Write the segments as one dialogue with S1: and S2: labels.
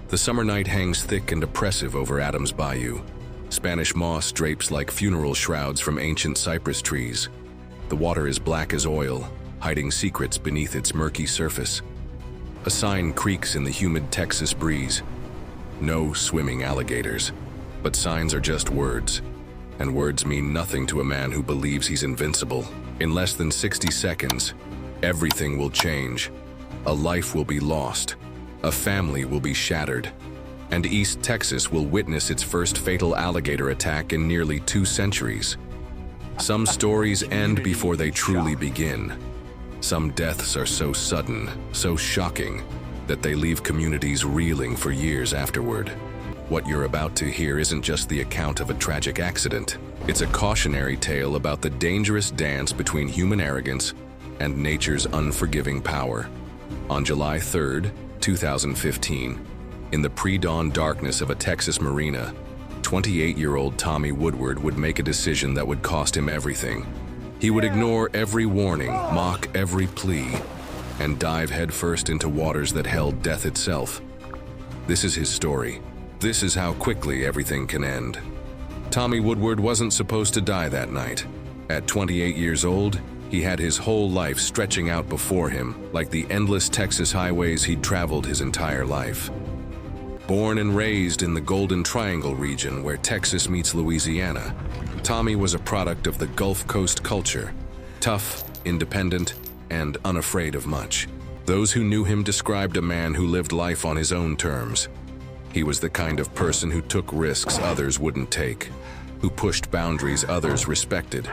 S1: The summer night hangs thick and oppressive over Adams Bayou. Spanish moss drapes like funeral shrouds from ancient cypress trees. The water is black as oil, hiding secrets beneath its murky surface. A sign creaks in the humid Texas breeze. No swimming alligators. But signs are just words, and words mean nothing to a man who believes he's invincible. In less than 60 seconds, everything will change. A life will be lost. A family will be shattered. And East Texas will witness its first fatal alligator attack in nearly 2 centuries. Some stories end before they truly begin. Some deaths are so sudden, so shocking, that they leave communities reeling for years afterward. What you're about to hear isn't just the account of a tragic accident. It's a cautionary tale about the dangerous dance between human arrogance and nature's unforgiving power. On July 3rd, 2015, in the pre-dawn darkness of a Texas marina, 28-year-old Tommie Woodward would make a decision that would cost him everything. He would ignore every warning, mock every plea, and dive headfirst into waters that held death itself. This is his story. This is how quickly everything can end. Tommie Woodward wasn't supposed to die that night. At 28 years old, he had his whole life stretching out before him, like the endless Texas highways he'd traveled his entire life. Born and raised in the Golden Triangle region where Texas meets Louisiana, Tommie was a product of the Gulf Coast culture, tough, independent, and unafraid of much. Those who knew him described a man who lived life on his own terms. He was the kind of person who took risks others wouldn't take, who pushed boundaries others respected.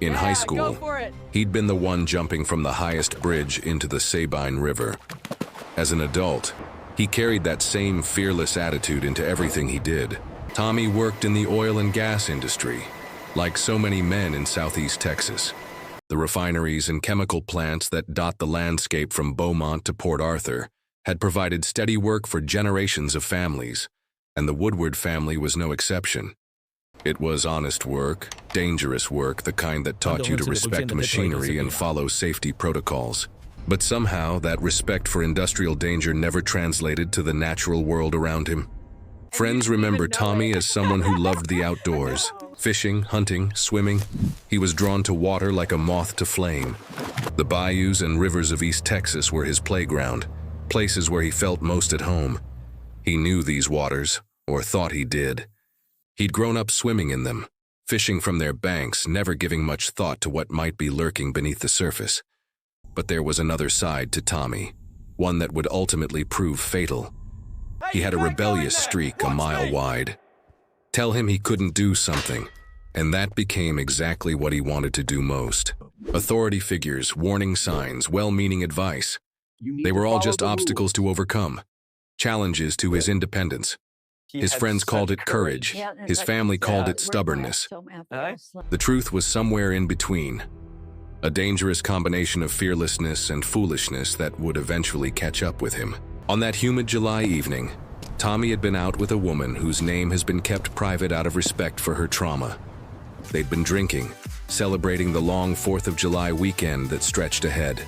S1: In high school, he'd been the one jumping from the highest bridge into the Sabine River. As an adult, he carried that same fearless attitude into everything he did. Tommie worked in the oil and gas industry, like so many men in Southeast Texas. The refineries and chemical plants that dot the landscape from Beaumont to Port Arthur had provided steady work for generations of families, and the Woodward family was no exception. It was honest work, dangerous work, the kind that taught you to respect machinery and follow safety protocols. But somehow, that respect for industrial danger never translated to the natural world around him. Friends remember Tommie as someone who loved the outdoors. Fishing, hunting, swimming. He was drawn to water like a moth to flame. The bayous and rivers of East Texas were his playground, places where he felt most at home. He knew these waters, or thought he did. He'd grown up swimming in them, fishing from their banks, never giving much thought to what might be lurking beneath the surface. But there was another side to Tommie, one that would ultimately prove fatal. He had a rebellious streak a mile wide. Tell him he couldn't do something, and that became exactly what he wanted to do most. Authority figures, warning signs, well-meaning advice. They were all just obstacles to overcome, challenges to his independence. His friends called it courage. His family called it stubbornness. The truth was somewhere in between. A dangerous combination of fearlessness and foolishness that would eventually catch up with him. On that humid July evening, Tommie had been out with a woman whose name has been kept private out of respect for her trauma. They'd been drinking, celebrating the long 4th of July weekend that stretched ahead.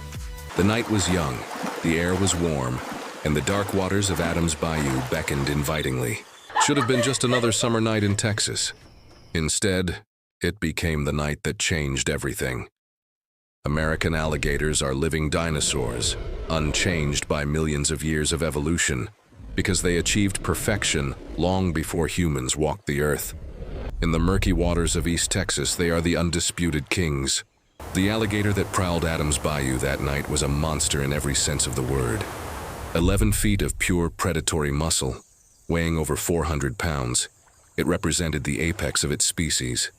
S1: The night was young, the air was warm, and the dark waters of Adams Bayou beckoned invitingly. Should have been just another summer night in Texas. Instead, it became the night that changed everything. American alligators are living dinosaurs, unchanged by millions of years of evolution, because they achieved perfection long before humans walked the earth. In the murky waters of East Texas, they are the undisputed kings. The alligator that prowled Adams Bayou that night was a monster in every sense of the word. 11 feet of pure predatory muscle, weighing over 400 pounds, it represented the apex of its species.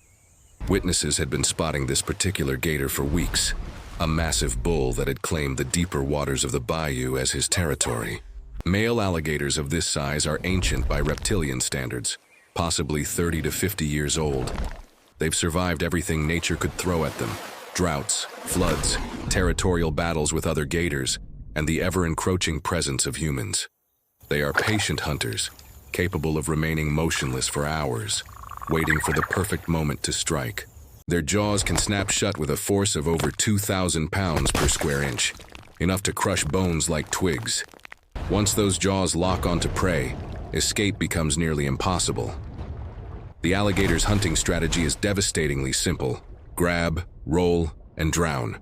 S1: Witnesses had been spotting this particular gator for weeks, a massive bull that had claimed the deeper waters of the bayou as his territory. Male alligators of this size are ancient by reptilian standards, possibly 30 to 50 years old. They've survived everything nature could throw at them: droughts, floods, territorial battles with other gators, and the ever-encroaching presence of humans. They are patient hunters, capable of remaining motionless for hours, waiting for the perfect moment to strike. Their jaws can snap shut with a force of over 2,000 pounds per square inch, enough to crush bones like twigs. Once those jaws lock onto prey, escape becomes nearly impossible. The alligator's hunting strategy is devastatingly simple: grab, roll, and drown.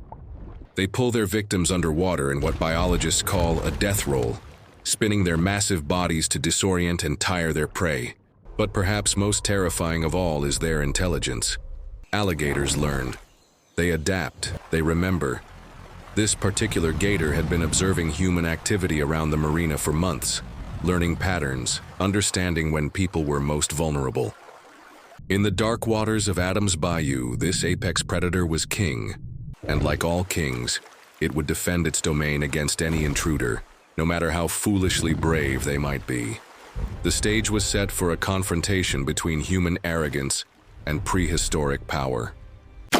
S1: They pull their victims underwater in what biologists call a death roll, spinning their massive bodies to disorient and tire their prey. But perhaps most terrifying of all is their intelligence. Alligators learn. They adapt. They remember. This particular gator had been observing human activity around the marina for months, learning patterns, understanding when people were most vulnerable. In the dark waters of Adams Bayou, this apex predator was king. And like all kings, it would defend its domain against any intruder, no matter how foolishly brave they might be. The stage was set for a confrontation between human arrogance and prehistoric power.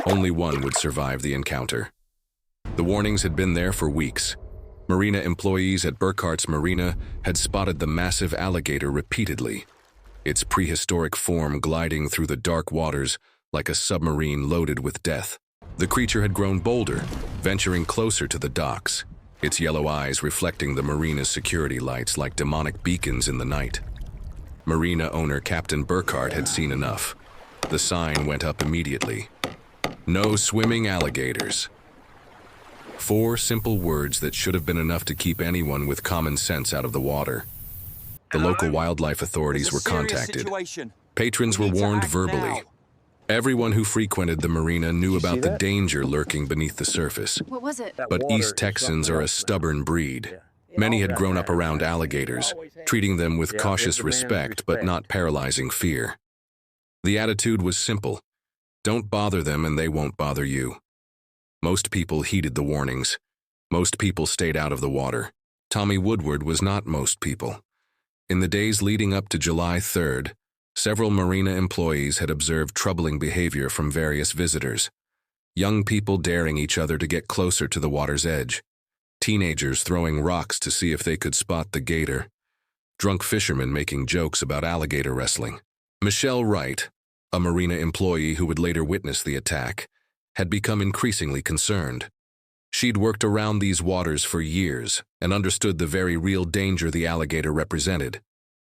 S1: Only one would survive the encounter. The warnings had been there for weeks. Marina employees at Burkhart's Marina had spotted the massive alligator repeatedly, its prehistoric form gliding through the dark waters like a submarine loaded with death. The creature had grown bolder, venturing closer to the docks, its yellow eyes reflecting the marina's security lights like demonic beacons in the night. Marina owner Captain Burkhart had seen enough. The sign went up immediately. No swimming alligators. 4 simple words that should have been enough to keep anyone with common sense out of the water. The local wildlife authorities were contacted. Patrons were warned verbally. Everyone who frequented the marina knew about the danger lurking beneath the surface.
S2: What was it?
S1: But East Texans are a stubborn breed. Many had grown up around alligators, treating them with cautious respect but not paralyzing fear. The attitude was simple: don't bother them and they won't bother you. Most people heeded the warnings. Most people stayed out of the water. Tommie Woodward was not most people. In the days leading up to July 3rd, several marina employees had observed troubling behavior from various visitors. Young people daring each other to get closer to the water's edge. Teenagers throwing rocks to see if they could spot the gator. Drunk fishermen making jokes about alligator wrestling. Michelle Wright, a marina employee who would later witness the attack, had become increasingly concerned. She'd worked around these waters for years and understood the very real danger the alligator represented.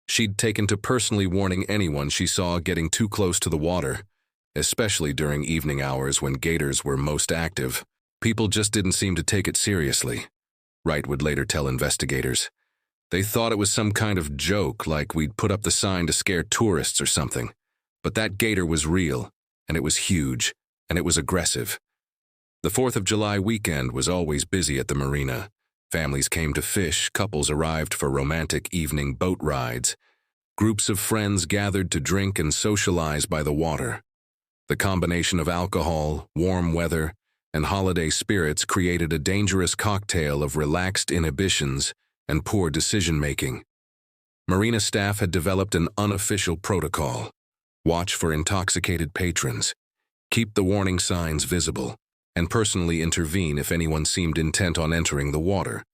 S1: She'd taken to personally warning anyone she saw getting too close to the water, especially during evening hours when gators were most active. People just didn't seem to take it seriously. Wright would later tell investigators. They thought it was some kind of joke, like we'd put up the sign to scare tourists or something. But that gator was real, and it was huge, and it was aggressive. The 4th of July weekend was always busy at the marina. Families came to fish, couples arrived for romantic evening boat rides. Groups of friends gathered to drink and socialize by the water. The combination of alcohol, warm weather, and holiday spirits created a dangerous cocktail of relaxed inhibitions and poor decision-making. Marina staff had developed an unofficial protocol: watch for intoxicated patrons, keep the warning signs visible, and personally intervene if anyone seemed intent on entering the water.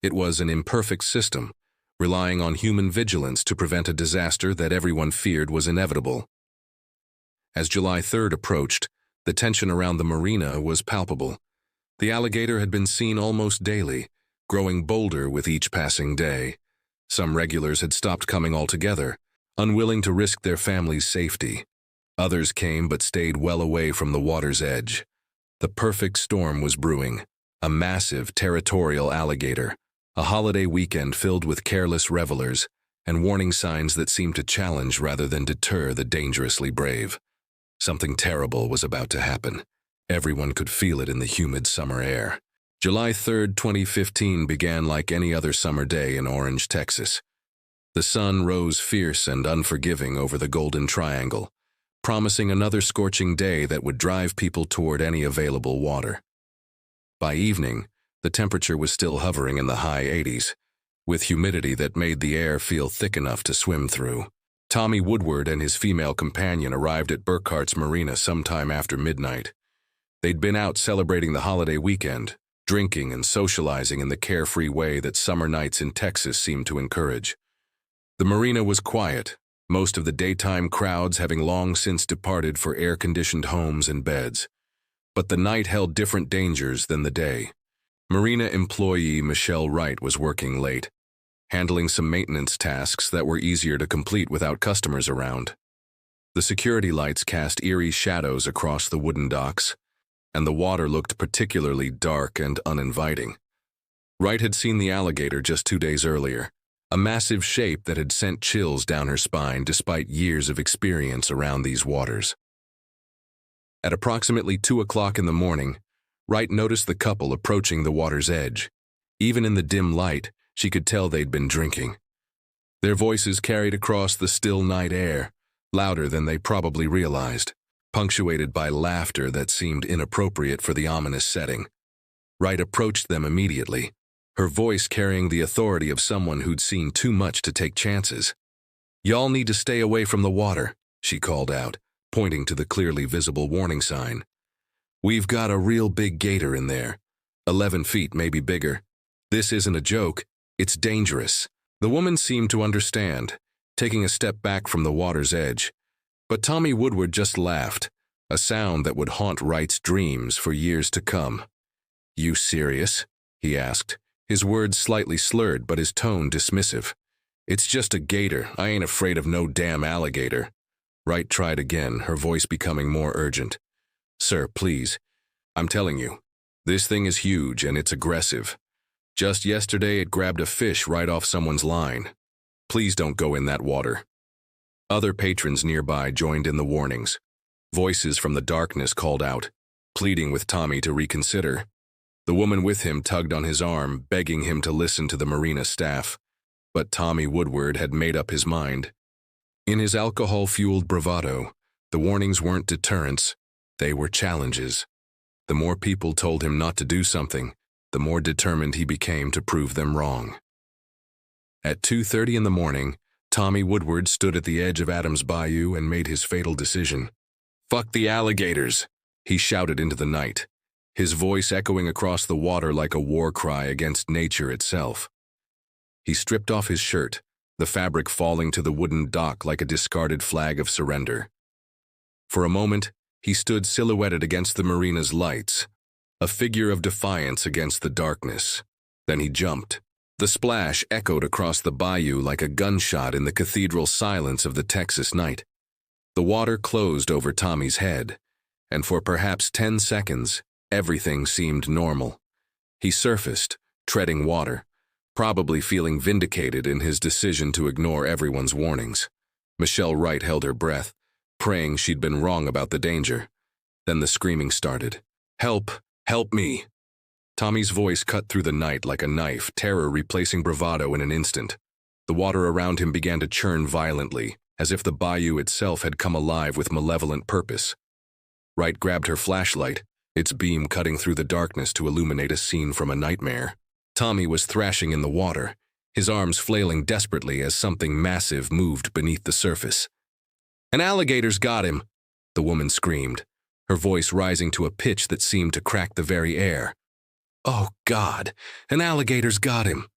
S1: It was an imperfect system, relying on human vigilance to prevent a disaster that everyone feared was inevitable. As July 3rd approached, the tension around the marina was palpable. The alligator had been seen almost daily, growing bolder with each passing day. Some regulars had stopped coming altogether, unwilling to risk their family's safety. Others came but stayed well away from the water's edge. The perfect storm was brewing: a massive, territorial alligator, a holiday weekend filled with careless revelers, and warning signs that seemed to challenge rather than deter the dangerously brave. Something terrible was about to happen. Everyone could feel it in the humid summer air. July 3rd, 2015 began like any other summer day in Orange, Texas. The sun rose fierce and unforgiving over the Golden Triangle, promising another scorching day that would drive people toward any available water. By evening, the temperature was still hovering in the high 80s, with humidity that made the air feel thick enough to swim through. Tommie Woodward and his female companion arrived at Burkhart's Marina sometime after midnight. They'd been out celebrating the holiday weekend, drinking and socializing in the carefree way that summer nights in Texas seemed to encourage. The marina was quiet, most of the daytime crowds having long since departed for air-conditioned homes and beds. But the night held different dangers than the day. Marina employee Michelle Wright was working late. handling some maintenance tasks that were easier to complete without customers around. The security lights cast eerie shadows across the wooden docks, and the water looked particularly dark and uninviting. Wright had seen the Alligator just 2 days earlier, a massive shape that had sent chills down her spine despite years of experience around these waters. At approximately 2 o'clock in the morning, Wright noticed the couple approaching the water's edge. Even in the dim light, she could tell they'd been drinking. Their voices carried across the still night air, louder than they probably realized, punctuated by laughter that seemed inappropriate for the ominous setting. Wright approached them immediately, her voice carrying the authority of someone who'd seen too much to take chances. "Y'all need to stay away from the water," she called out, pointing to the clearly visible warning sign. "We've got a real big gator in there, 11 feet, maybe bigger. This isn't a joke, it's dangerous." The woman seemed to understand, taking a step back from the water's edge. But Tommie Woodward just laughed, a sound that would haunt Wright's dreams for years to come. "You serious?" he asked, his words slightly slurred but his tone dismissive. "It's just a gator, I ain't afraid of no damn alligator." Wright tried again, her voice becoming more urgent. "Sir, please. I'm telling you, this thing is huge and it's aggressive. Just yesterday it grabbed a fish right off someone's line. Please don't go in that water." Other patrons nearby joined in the warnings. Voices from the darkness called out, pleading with Tommie to reconsider. The woman with him tugged on his arm, begging him to listen to the marina staff. But Tommie Woodward had made up his mind. In his alcohol-fueled bravado, the warnings weren't deterrents, they were challenges. The more people told him not to do something, the more determined he became to prove them wrong. At 2:30 in the morning, Tommie Woodward stood at the edge of Adams Bayou and made his fatal decision. "Fuck the alligators," he shouted into the night, his voice echoing across the water like a war cry against nature itself. He stripped off his shirt, the fabric falling to the wooden dock like a discarded flag of surrender. For a moment, he stood silhouetted against the marina's lights, a figure of defiance against the darkness. Then he jumped. The splash echoed across the bayou like a gunshot in the cathedral silence of the Texas night. The water closed over Tommie's head, and for perhaps 10 seconds, everything seemed normal. He surfaced, treading water, probably feeling vindicated in his decision to ignore everyone's warnings. Michelle Wright held her breath, praying she'd been wrong about the danger. Then the screaming started. "Help! Help me!" Tommie's voice cut through the night like a knife, terror replacing bravado in an instant. The water around him began to churn violently, as if the bayou itself had come alive with malevolent purpose. Wright grabbed her flashlight, its beam cutting through the darkness to illuminate a scene from a nightmare. Tommie was thrashing in the water, his arms flailing desperately as something massive moved beneath the surface. "An alligator's got him!" the woman screamed, her voice rising to a pitch that seemed to crack the very air. "Oh, God, an alligator's got him!"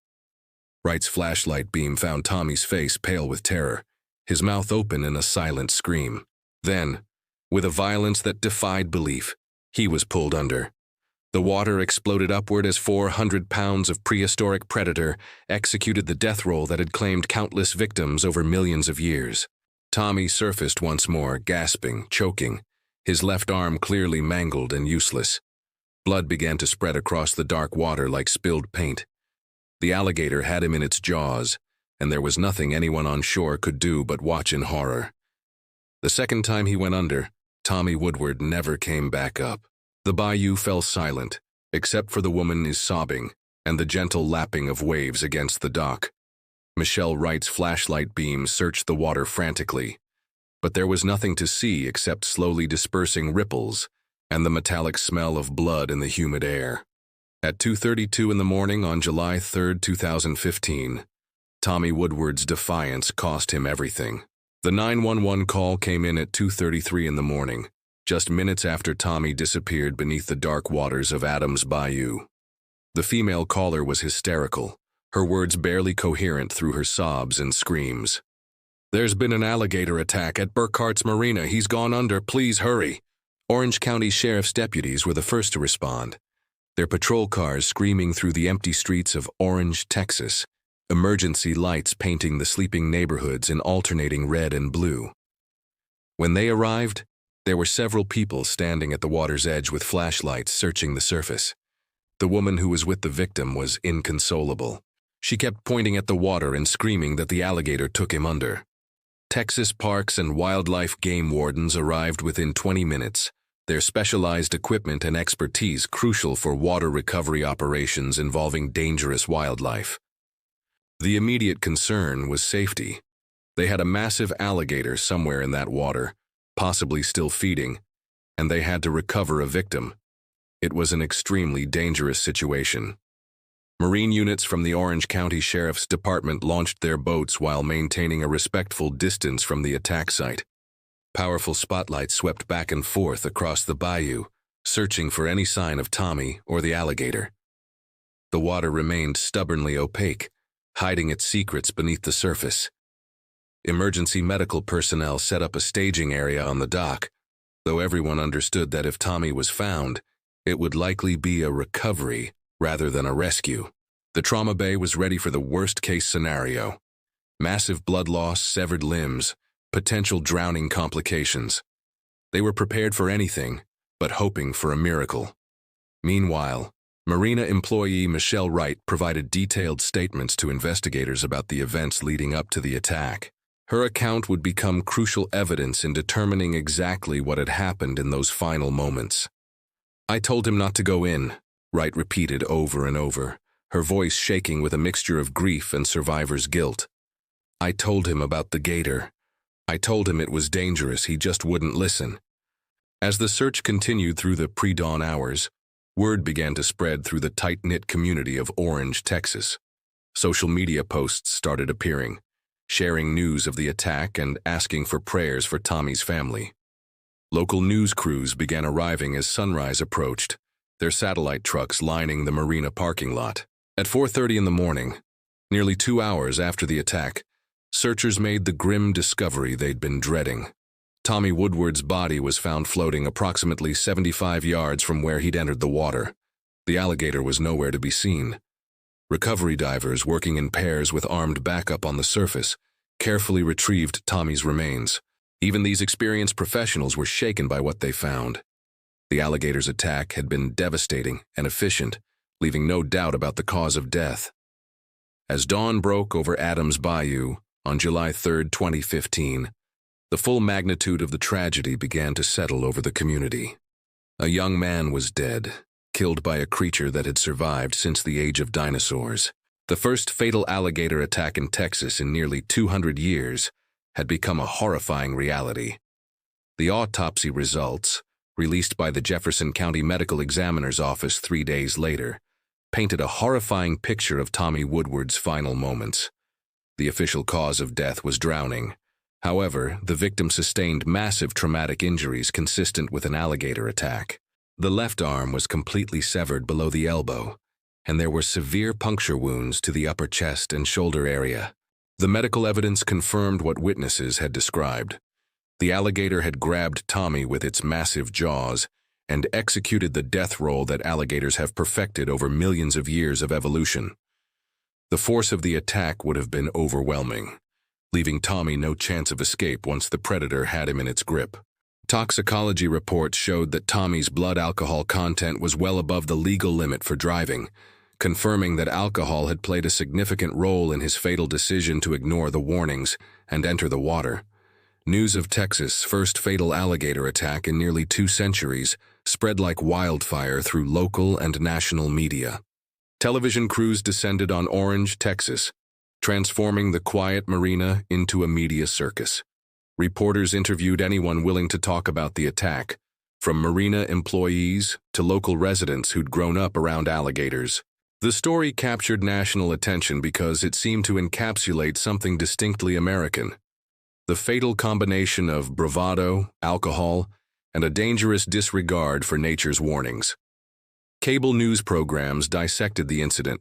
S1: Wright's flashlight beam found Tommie's face pale with terror, his mouth open in a silent scream. Then, with a violence that defied belief, he was pulled under. The water exploded upward as 400 pounds of prehistoric predator executed the death roll that had claimed countless victims over millions of years. Tommie surfaced once more, gasping, choking, his left arm clearly mangled and useless. Blood began to spread across the dark water like spilled paint. The alligator had him in its jaws, and there was nothing anyone on shore could do but watch in horror. The second time he went under, Tommie Woodward never came back up. The bayou fell silent, except for the woman's sobbing and the gentle lapping of waves against the dock. Michelle Wright's flashlight beam searched the water frantically, but there was nothing to see except slowly dispersing ripples and the metallic smell of blood in the humid air. At 2:32 in the morning on July 3, 2015, Tommie Woodward's defiance cost him everything. The 911 call came in at 2:33 in the morning, just minutes after Tommie disappeared beneath the dark waters of Adams Bayou. The female caller was hysterical, her words barely coherent through her sobs and screams. "There's been an alligator attack at Burkhart's Marina. He's gone under. Please hurry." Orange County Sheriff's deputies were the first to respond, their patrol cars screaming through the empty streets of Orange, Texas, emergency lights painting the sleeping neighborhoods in alternating red and blue. When they arrived, there were several people standing at the water's edge with flashlights searching the surface. The woman who was with the victim was inconsolable. She kept pointing at the water and screaming that the alligator took him under. Texas Parks and Wildlife game wardens arrived within 20 minutes, their specialized equipment and expertise crucial for water recovery operations involving dangerous wildlife. The immediate concern was safety. They had a massive alligator somewhere in that water, possibly still feeding, and they had to recover a victim. It was an extremely dangerous situation. Marine units from the Orange County Sheriff's Department launched their boats while maintaining a respectful distance from the attack site. Powerful spotlights swept back and forth across the bayou, searching for any sign of Tommie or the alligator. The water remained stubbornly opaque, hiding its secrets beneath the surface. Emergency medical personnel set up a staging area on the dock, though everyone understood that if Tommie was found, it would likely be a recovery rather than a rescue. The trauma bay was ready for the worst-case scenario. Massive blood loss, severed limbs, potential drowning complications. They were prepared for anything, but hoping for a miracle. Meanwhile, Marina employee Michelle Wright provided detailed statements to investigators about the events leading up to the attack. Her account would become crucial evidence in determining exactly what had happened in those final moments. "I told him not to go in," Wright repeated over and over, her voice shaking with a mixture of grief and survivor's guilt. "I told him about the gator. I told him it was dangerous, he just wouldn't listen." As the search continued through the pre-dawn hours, word began to spread through the tight-knit community of Orange, Texas. Social media posts started appearing, sharing news of the attack and asking for prayers for Tommie's family. Local news crews began arriving as sunrise approached, their satellite trucks lining the marina parking lot. At 4:30 in the morning, nearly 2 hours after the attack, searchers made the grim discovery they'd been dreading. Tommie Woodward's body was found floating approximately 75 yards from where he'd entered the water. The alligator was nowhere to be seen. Recovery divers working in pairs with armed backup on the surface carefully retrieved Tommie's remains. Even these experienced professionals were shaken by what they found. The alligator's attack had been devastating and efficient, leaving no doubt about the cause of death. As dawn broke over Adams Bayou on July 3, 2015, the full magnitude of the tragedy began to settle over the community. A young man was dead, killed by a creature that had survived since the age of dinosaurs. The first fatal alligator attack in Texas in nearly 200 years had become a horrifying reality. The autopsy results, released by the Jefferson County Medical Examiner's Office 3 days later, painted a horrifying picture of Tommie Woodward's final moments. The official cause of death was drowning. However, the victim sustained massive traumatic injuries consistent with an alligator attack. The left arm was completely severed below the elbow, and there were severe puncture wounds to the upper chest and shoulder area. The medical evidence confirmed what witnesses had described. The alligator had grabbed Tommie with its massive jaws and executed the death roll that alligators have perfected over millions of years of evolution. The force of the attack would have been overwhelming, leaving Tommie no chance of escape once the predator had him in its grip. Toxicology reports showed that Tommie's blood alcohol content was well above the legal limit for driving, confirming that alcohol had played a significant role in his fatal decision to ignore the warnings and enter the water. News of Texas' first fatal alligator attack in nearly 2 centuries spread like wildfire through local and national media. Television crews descended on Orange, Texas, transforming the quiet marina into a media circus. Reporters interviewed anyone willing to talk about the attack, from marina employees to local residents who'd grown up around alligators. The story captured national attention because it seemed to encapsulate something distinctly American: the fatal combination of bravado, alcohol, and a dangerous disregard for nature's warnings. Cable news programs dissected the incident,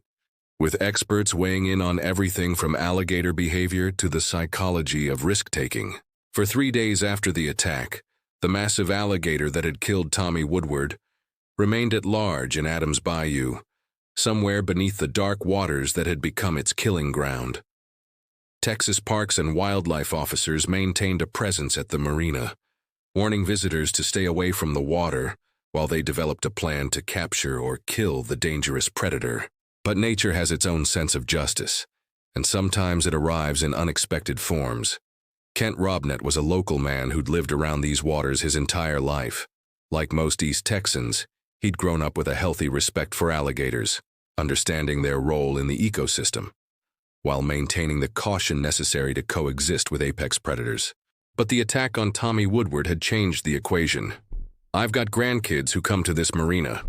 S1: with experts weighing in on everything from alligator behavior to the psychology of risk-taking. For 3 days after the attack, the massive alligator that had killed Tommie Woodward remained at large in Adams Bayou, somewhere beneath the dark waters that had become its killing ground. Texas parks and wildlife officers maintained a presence at the marina, warning visitors to stay away from the water while they developed a plan to capture or kill the dangerous predator. But nature has its own sense of justice, and sometimes it arrives in unexpected forms. Kent Robnett was a local man who'd lived around these waters his entire life. Like most East Texans, he'd grown up with a healthy respect for alligators, understanding their role in the ecosystem, while maintaining the caution necessary to coexist with apex predators. But the attack on Tommie Woodward had changed the equation. "I've got grandkids who come to this marina,"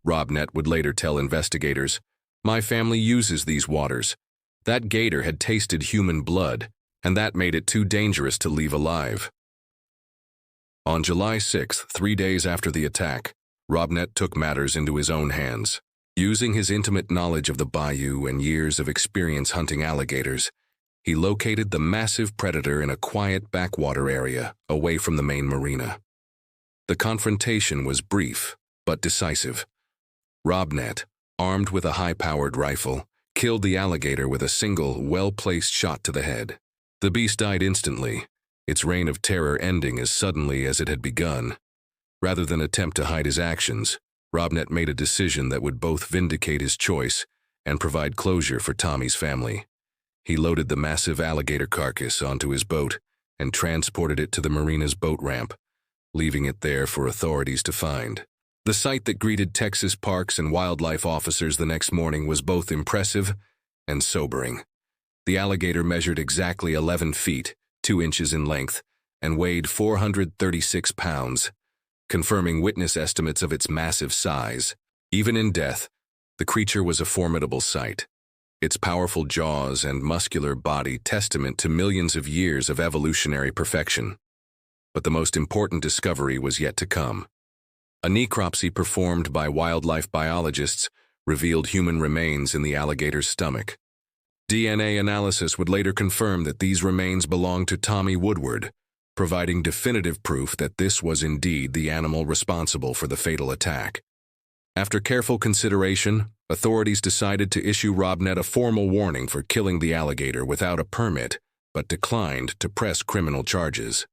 S1: Robnett would later tell investigators. "My family uses these waters. That gator had tasted human blood, and that made it too dangerous to leave alive." On July 6, 3 days after the attack, Robnett took matters into his own hands. Using his intimate knowledge of the bayou and years of experience hunting alligators, he located the massive predator in a quiet backwater area away from the main marina. The confrontation was brief, but decisive. Robnett, armed with a high-powered rifle, killed the alligator with a single, well-placed shot to the head. The beast died instantly, its reign of terror ending as suddenly as it had begun. Rather than attempt to hide his actions, Robnett made a decision that would both vindicate his choice and provide closure for Tommie's family. He loaded the massive alligator carcass onto his boat and transported it to the marina's boat ramp, leaving it there for authorities to find. The sight that greeted Texas parks and wildlife officers the next morning was both impressive and sobering. The alligator measured exactly 11 feet, 2 inches in length, and weighed 436 pounds, confirming witness estimates of its massive size. Even in death, the creature was a formidable sight, its powerful jaws and muscular body testament to millions of years of evolutionary perfection. But the most important discovery was yet to come. A necropsy performed by wildlife biologists revealed human remains in the alligator's stomach. DNA analysis would later confirm that these remains belonged to Tommie Woodward, providing definitive proof that this was indeed the animal responsible for the fatal attack. After careful consideration, authorities decided to issue Robnett a formal warning for killing the alligator without a permit, but declined to press criminal charges.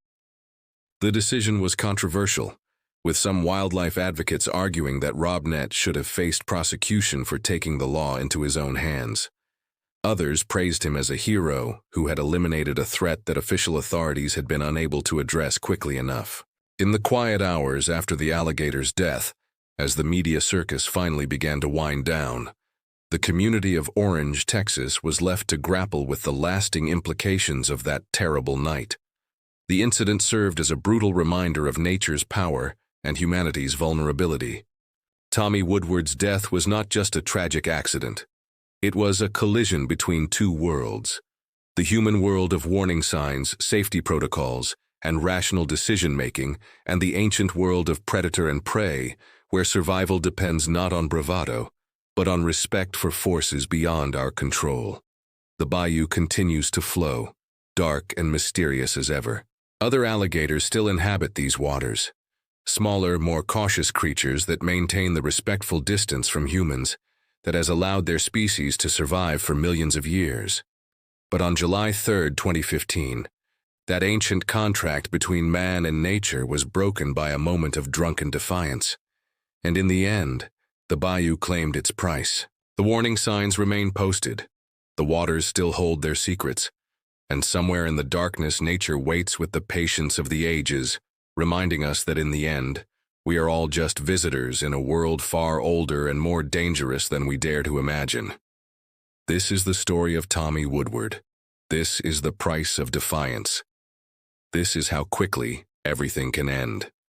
S1: The decision was controversial, with some wildlife advocates arguing that Robnett should have faced prosecution for taking the law into his own hands. Others praised him as a hero who had eliminated a threat that official authorities had been unable to address quickly enough. In the quiet hours after the alligator's death, as the media circus finally began to wind down, the community of Orange, Texas was left to grapple with the lasting implications of that terrible night. The incident served as a brutal reminder of nature's power and humanity's vulnerability. Tommie Woodward's death was not just a tragic accident. It was a collision between two worlds: the human world of warning signs, safety protocols, and rational decision-making, and the ancient world of predator and prey, where survival depends not on bravado, but on respect for forces beyond our control. The bayou continues to flow, dark and mysterious as ever. Other alligators still inhabit these waters, smaller, more cautious creatures that maintain the respectful distance from humans that has allowed their species to survive for millions of years. But on July 3, 2015, that ancient contract between man and nature was broken by a moment of drunken defiance. And in the end, the bayou claimed its price. The warning signs remain posted. The waters still hold their secrets. And somewhere in the darkness, nature waits with the patience of the ages, reminding us that in the end, we are all just visitors in a world far older and more dangerous than we dare to imagine. This is the story of Tommie Woodward. This is the price of defiance. This is how quickly everything can end.